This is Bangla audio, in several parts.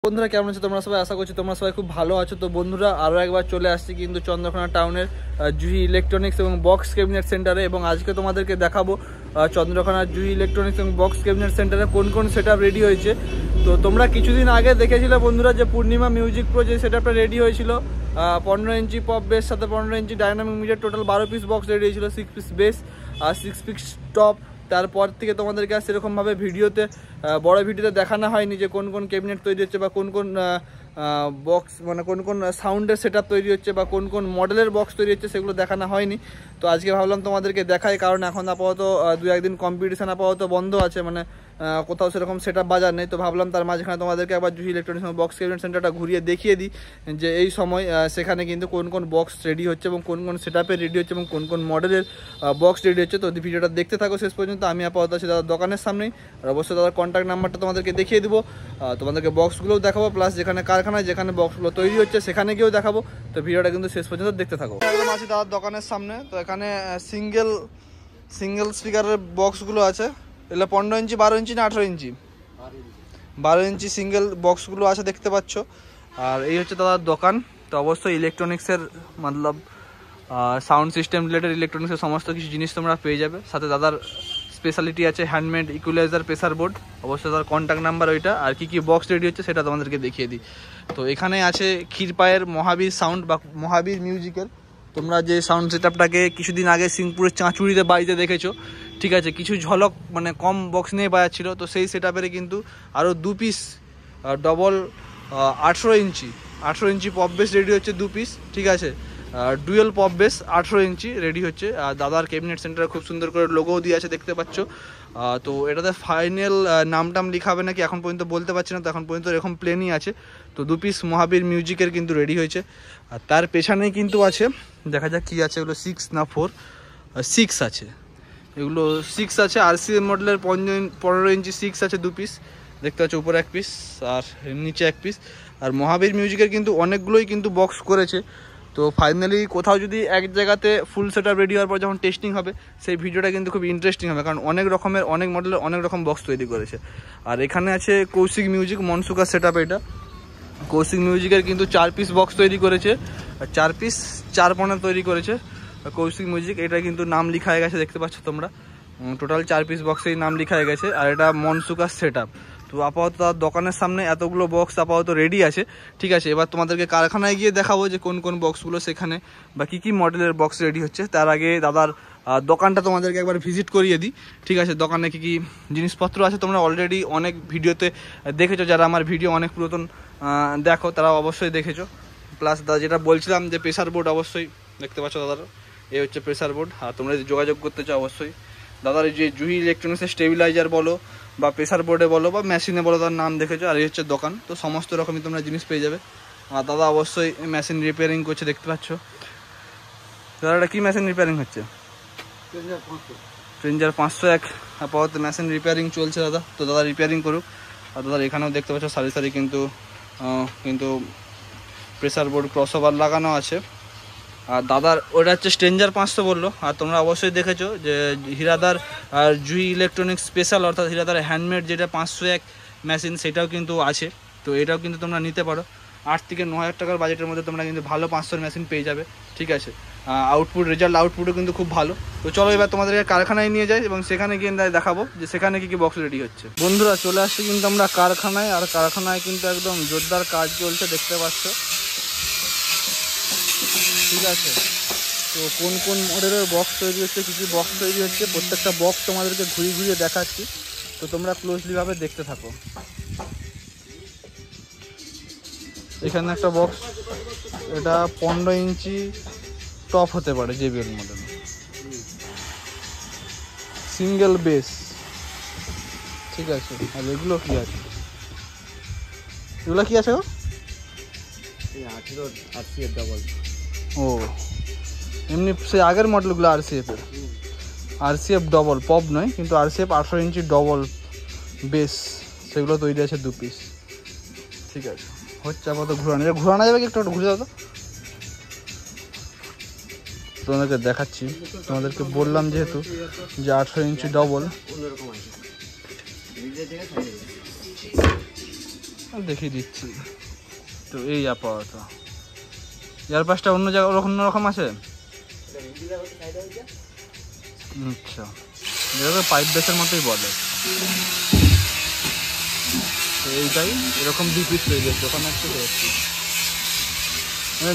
বন্ধুরা কেমন আছো তোমরা সবাই? আশা করছি তোমরা সবাই খুব ভালো আছো। তো বন্ধুরা আরও একবার চলে আসছি কিন্তু চন্দ্রকোনা টাউনের জুহি ইলেকট্রনিক্স এবং বক্স ক্যাবিনেট সেন্টারে, এবং আজকে তোমাদেরকে দেখাবো চন্দ্রকোনা জুহি ইলেকট্রনিক্স এবং বক্স ক্যাবিনেট সেন্টারে কোন কোন সেটআপ রেডি হয়েছে। তো তোমরা কিছুদিন আগে দেখেছিলে বন্ধুরা যে পূর্ণিমা মিউজিক প্রো যে সেটআপটা রেডি হয়েছিল 15 ইঞ্চি পপ বেস সাথে 15 inch dynamic media, total 12 piece box ready হয়েছিল, 6 পিস বেস আর 6 পিস টপ। তারপর থেকে তোমাদেরকে আর সেরকমভাবে ভিডিওতে বড় ভিডিওতে দেখানো হয়নি যে কোন কোন ক্যাবিনেট তৈরি হচ্ছে বা কোন কোন বক্স মানে কোন কোন সাউন্ডের সেটআপ তৈরি হচ্ছে বা কোন কোন মডেলের বক্স তৈরি হচ্ছে সেগুলো দেখানো হয়নি। তো আজকে ভাবলাম তোমাদেরকে দেখাই, কারণ এখন আপাতত 2-1 দিন কম্পিটিশান আপাতত বন্ধ আছে, মানে কোথাও সেরকম সেটআপ বাজার নেই। তো ভাবলাম তার মাঝখানে তোমাদেরকে একবার জুহি ইলেকট্রনিক্স বক্স ক্যাবিনেট সেন্টারটা ঘুরিয়ে দেখিয়ে দিই যে এই সময় সেখানে কিন্তু কোন কোন বক্স রেডি হচ্ছে এবং কোন কোন সেটআপে রেডি হচ্ছে এবং কোন কোন মডেলের বক্স রেডি হচ্ছে। তো ভিডিওটা দেখতে থাকো শেষ পর্যন্ত। আমি আপাতত আছি দাদার দোকানের সামনেই, আর অবশ্যই দাদার কন্ট্যাক্ট নাম্বারটা তোমাদেরকে দেখিয়ে দেবো, তোমাদেরকে বক্সগুলোও দেখাবো, প্লাস যেখানে কারখানায় যেখানে বক্সগুলো তৈরি হচ্ছে সেখানে গিয়েও দেখাবো। তো ভিডিওটা কিন্তু শেষ পর্যন্ত দেখতে থাকো। একদম আছি দাদার দোকানের সামনে। তো এখানে সিঙ্গেল স্পিকারের বক্সগুলো আছে, এগুলো 15 ইঞ্চি 12 ইঞ্চি না 18 ইঞ্চি 12 ইঞ্চি সিঙ্গেল বক্সগুলো আছে দেখতে পাচ্ছ। আর এই হচ্ছে দাদার দোকান। তো অবশ্যই ইলেকট্রনিক্সের মতলব সাউন্ড সিস্টেম রিলেটেড ইলেকট্রনিক্সের সমস্ত কিছু জিনিস তোমরা পেয়ে যাবে। সাথে দাদার স্পেশালিটি আছে হ্যান্ডমেড ইকুয়ালাইজার, প্রেসার বোর্ড। অবশ্যই তার কন্ট্যাক্ট নাম্বার ওইটা, আর কি বক্স রেডি হচ্ছে সেটা তোমাদেরকে দেখিয়ে দিই। তো এখানে আছে ক্ষীরপায়ের মহাবীর সাউন্ড বা মহাবীর মিউজিকের। তোমরা যে সাউন্ড সেটআপটাকে কিছুদিন আগে সিংপুরের চাঁচুড়িতে বাড়িতে দেখেছো, ঠিক আছে, কিছু ঝলক মানে কম বক্স নিয়ে বাজাচ্ছিল, তো সেই সেটআপের কিন্তু আরও 2 পিস ডবল 18 ইঞ্চি পপ বেস রেডি হচ্ছে 2 পিস, ঠিক আছে। ডুয়েল পপ বেস 18 ইঞ্চি রেডি হচ্ছে। আর দাদার ক্যাবিনেট সেন্টারে খুব সুন্দর করে লোগোও দিয়ে আছে দেখতে পাচ্ছ। তো এটাতে ফাইনাল নাম লিখাবে নাকি এখন পর্যন্ত বলতে পারছি না, তো এখন পর্যন্ত এরকম প্লেনই আছে। তো 2 পিস মহাবীর মিউজিকের কিন্তু রেডি হয়েছে। আর তার পেছনেই কিন্তু আছে, দেখা যাক কি আছে, এগুলো 6 না 4, 6 আছে, এগুলো 6 আছে। আরসিএম মডেলের 15 ইঞ্চি 6 আছে 2 পিস দেখতে পাচ্ছ, উপরে 1 পিস আর নিচে 1 পিস। আর মহাবীর মিউজিকের কিন্তু অনেকগুলোই কিন্তু বক্স করেছে। তো ফাইনালি কোথাও যদি এক জায়গাতে ফুল সেটআপ রেডি হওয়ার পর যখন টেস্টিং হবে সেই ভিডিওটা কিন্তু খুব ইন্টারেস্টিং হবে, কারণ অনেক রকমের অনেক মডেলের অনেক রকম বক্স তৈরি করেছে। আর এখানে আছে কৌশিক মিউজিক মনসুকার সেটআপ। এটা কৌশিক মিউজিকের কিন্তু 4 পিস বক্স তৈরি করেছে, 4 পিস 4 পনা তৈরি করেছে কৌশিক মিউজিক। এটা কিন্তু নাম লিখা হয়ে গেছে দেখতে পাচ্ছ তোমরা, টোটাল 4 পিস বক্সেই নাম লিখা হয়ে গেছে। আর এটা মনসুকার সেটআপ। তো আপাতত তার দোকানের সামনে এতগুলো বক্স আপাতত রেডি আছে, ঠিক আছে। এবার তোমাদেরকে কারখানায় গিয়ে দেখাবো যে কোন কোন বক্সগুলো সেখানে বা কী মডেলের বক্স রেডি হচ্ছে। তার আগে দাদার দোকানটা তোমাদেরকে একবার ভিজিট করিয়ে দিই, ঠিক আছে। দোকানে কী জিনিসপত্র আছে তোমরা অলরেডি অনেক ভিডিওতে দেখেছো, যারা আমার ভিডিও অনেক পুরাতন দেখো তারা অবশ্যই দেখেছো। প্লাস দাদা যেটা বলছিলাম যে প্রেসার বোর্ড অবশ্যই দেখতে পাচ্ছ দাদার, এই হচ্ছে প্রেসার বোর্ড। আর তোমরা যদি যোগাযোগ করতে চাও অবশ্যই দাদার যে জুহি ইলেকট্রনিক্সের স্টেবিলাইজার বলো বা প্রেসার বোর্ডে বলো বা মেশিনে বলো, তার নাম দেখেছো। আর এই হচ্ছে দোকান, তো সমস্ত রকমই তোমরা জিনিস পেয়ে যাবে। আর দাদা অবশ্যই মেশিন রিপেয়ারিং করছে দেখতে পাচ্ছ। দাদা এটা কী মেশিন রিপেয়ারিং হচ্ছে? ট্রেঞ্জার 501 আপাতত মেশিন রিপেয়ারিং চলছে দাদা। তো দাদা রিপেয়ারিং করুক। আর দাদার এখানেও দেখতে পাচ্ছ সারি সারি কিন্তু প্রেসার বোর্ড ক্রসওভার লাগানো আছে। আর দাদার ওটা হচ্ছে স্ট্রেঞ্জার 500 বললো। আর তোমরা অবশ্যই দেখেছো যে হিরাদার আর জুহি ইলেকট্রনিক্স স্পেশাল অর্থাৎ হিরাদার হ্যান্ডমেড যেটা 501 মেশিন সেটাও কিন্তু আছে। তো এটাও কিন্তু তোমরা নিতে পারো। 8 থেকে 9 হাজার টাকার বাজেটের মধ্যে তোমরা কিন্তু ভালো 500 মেশিন পেয়ে যাবে, ঠিক আছে। রেজাল্ট আউটপুটও কিন্তু খুব ভালো। তো চলো এবার তোমাদেরকে কারখানায় নিয়ে যাই এবং সেখানে গিয়ে দেখাবো যে সেখানে কী বক্স রেডি হচ্ছে। বন্ধুরা চলে আসছে কিন্তু আমরা কারখানায়। আর কারখানায় কিন্তু একদম জোরদার কাজ চলছে দেখতে পাচ্ছ, ঠিক আছে। তো কোন কোন মডেলের বক্স তৈরি হচ্ছে, কী বক্স তৈরি হচ্ছে, প্রত্যেকটা বক্স তোমাদেরকে ঘুরিয়ে দেখাচ্ছি। তো তোমরা ক্লোজলিভাবে দেখতে থাকো। এখানে একটা বক্স, এটা 15 ইঞ্চি টপ হতে পারে জেবিএল মডেল, সিঙ্গেল বেস, ঠিক আছে। আর এগুলো কি আছে, এগুলো কি আছে গো? RCF double. ও এমনি সে আগের মডেলগুলো আরসিএফ ডবল পপ নয়, কিন্তু আরসিএফ 18 ইঞ্চি ডবল বেস সেগুলো তৈরি আছে 2 পিস, ঠিক আছে। হচ্ছে আপাতত ঘুরানো যাবে কি? একটু ঘুরে দাও তো, তোমাদেরকে দেখাচ্ছি। তোমাদেরকে বললাম যেহেতু যে 18 ইঞ্চি ডবল, দেখিয়ে দিচ্ছি। তো এই আপাতত এয়ারপাসটা অন্য জায়গা অন্যরকম আছে। আচ্ছা, এরকম পাইপ বেসের মতোই বলে। তো এইটাই এরকম 2 পিস তৈরি হচ্ছে। ওখানে একটু দেখছি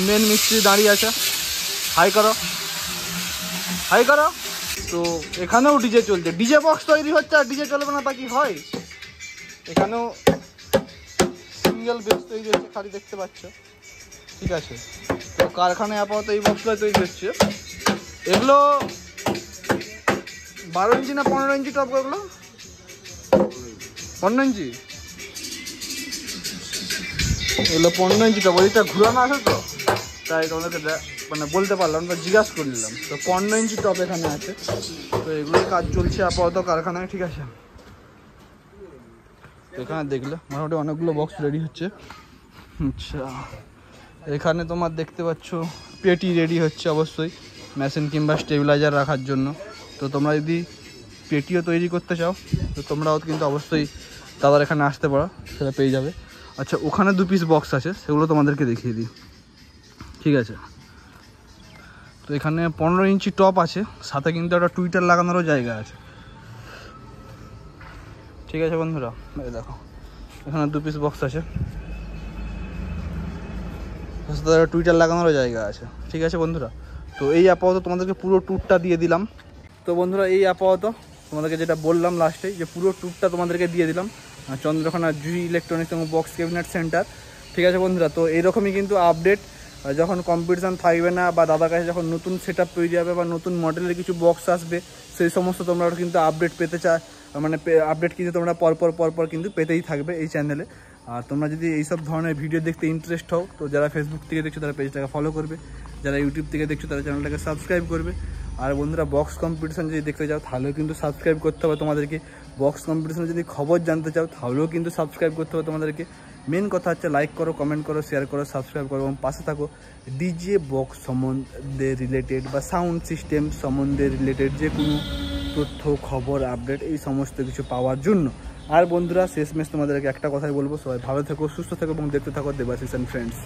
মেন মিস্ত্রি দাঁড়িয়ে আছে। হাই করো, হাই করো। তো এখানেও ডিজে চলছে, ডিজে বক্স তৈরি হচ্ছে। আর ডিজে চলবে না তা কি হয়? এখানেও সিঙ্গেল বেস তৈরি হচ্ছে, খালি দেখতে পাচ্ছ। ঠিক আছে, তো কারখানায় আপাতত এই বক্সগুলো তৈরি হচ্ছে। এগুলো 12 ইঞ্চি না 15 ইঞ্চি টপ? এগুলো 15 ইঞ্চি। এগুলো 15 ইঞ্চি টপ। ওইটা ঘুরানো আছে তো, তাই তোমাদেরকে মানে বলতে পারলাম বা জিজ্ঞাসা করে নিলাম। তো 15 ইঞ্চি টপ এখানে আছে। তো এগুলোই কাজ চলছে আপাতত কারখানায়। ঠিক আছে, এখানে দেখলে মোটামুটি অনেকগুলো বক্স রেডি হচ্ছে। আচ্ছা, এখানে তোমার দেখতে পাচ্ছ পেটি রেডি হচ্ছে অবশ্যই মেশিন কিংবা স্টেবিলাইজার রাখার জন্য। তো তোমরা যদি পেটিও তৈরি করতে চাও তো তোমরাও কিন্তু অবশ্যই দাদার এখানে আসতে পারো, সেটা পেয়ে যাবে। আচ্ছা, ওখানে 2 পিস বক্স আছে, সেগুলো তোমাদেরকে দেখিয়ে দিই। ঠিক আছে, তো এখানে 15 ইঞ্চি টপ আছে, সাথে কিন্তু একটা টুইটার লাগানোরও জায়গা আছে। ঠিক আছে বন্ধুরা, এই দেখো এখানে 2 পিস বক্স আছে, সাথে টুইটার লাগানোরও জায়গা আছে। ঠিক আছে বন্ধুরা, তো এই আপাতত তোমাদেরকে পুরো ট্যুরটা দিয়ে দিলাম। তো বন্ধুরা, এই আপাতত তোমাদেরকে যেটা বললাম লাস্টে, যে পুরো ট্যুরটা তোমাদেরকে দিয়ে দিলাম চন্দ্রকোনা জুহি ইলেকট্রনিক্স এবং বক্স ক্যাবিনেট সেন্টার। ঠিক আছে বন্ধুরা, তো এইরকমই কিন্তু আপডেট যখন কম্পিটিশান থাকবে না বা দাদার কাছে যখন নতুন সেট আপ তৈরি হবে বা নতুন মডেলের কিছু বক্স আসবে, সেই সমস্ত তোমরা কিন্তু আপডেট পেতে মানে আপডেট কিন্তু তোমরা পরপর কিন্তু পেতেই থাকবে এই চ্যানেলে। আর তোমরা যদি এইসব ধরনের ভিডিও দেখতে ইন্টারেস্ট হও, তো যারা ফেসবুক থেকে দেখছো তারা পেজটাকে ফলো করবে, যারা ইউটিউব থেকে দেখছো তারা চ্যানেলটাকে সাবস্ক্রাইব করবে। আর বন্ধুরা, বক্স কম্পিটিশান যদি দেখতে চাও তাহলেও কিন্তু সাবস্ক্রাইব করতে হবে তোমাদেরকে। বক্স কম্পিটিশানে যদি খবর জানতে চাও তাহলেও কিন্তু সাবস্ক্রাইব করতে হবে তোমাদেরকে। মেন কথা হচ্ছে লাইক করো, কমেন্ট করো, শেয়ার করো, সাবস্ক্রাইব করো এবং পাশে থাকো। ডিজে বক্স সম্বন্ধে রিলেটেড বা সাউন্ড সিস্টেম সম্বন্ধে রিলেটেড যে কোনো তথ্য, খবর, আপডেট এই সমস্ত কিছু পাওয়ার জন্য। আর বন্ধুরা, শেষমেশ তোমাদেরকে একটা কথাই বলবো, সবাই ভালো থেকো, সুস্থ থেকো এবং দেখতে থাকো দেবাশিস অ্যান্ড ফ্রেন্ডস।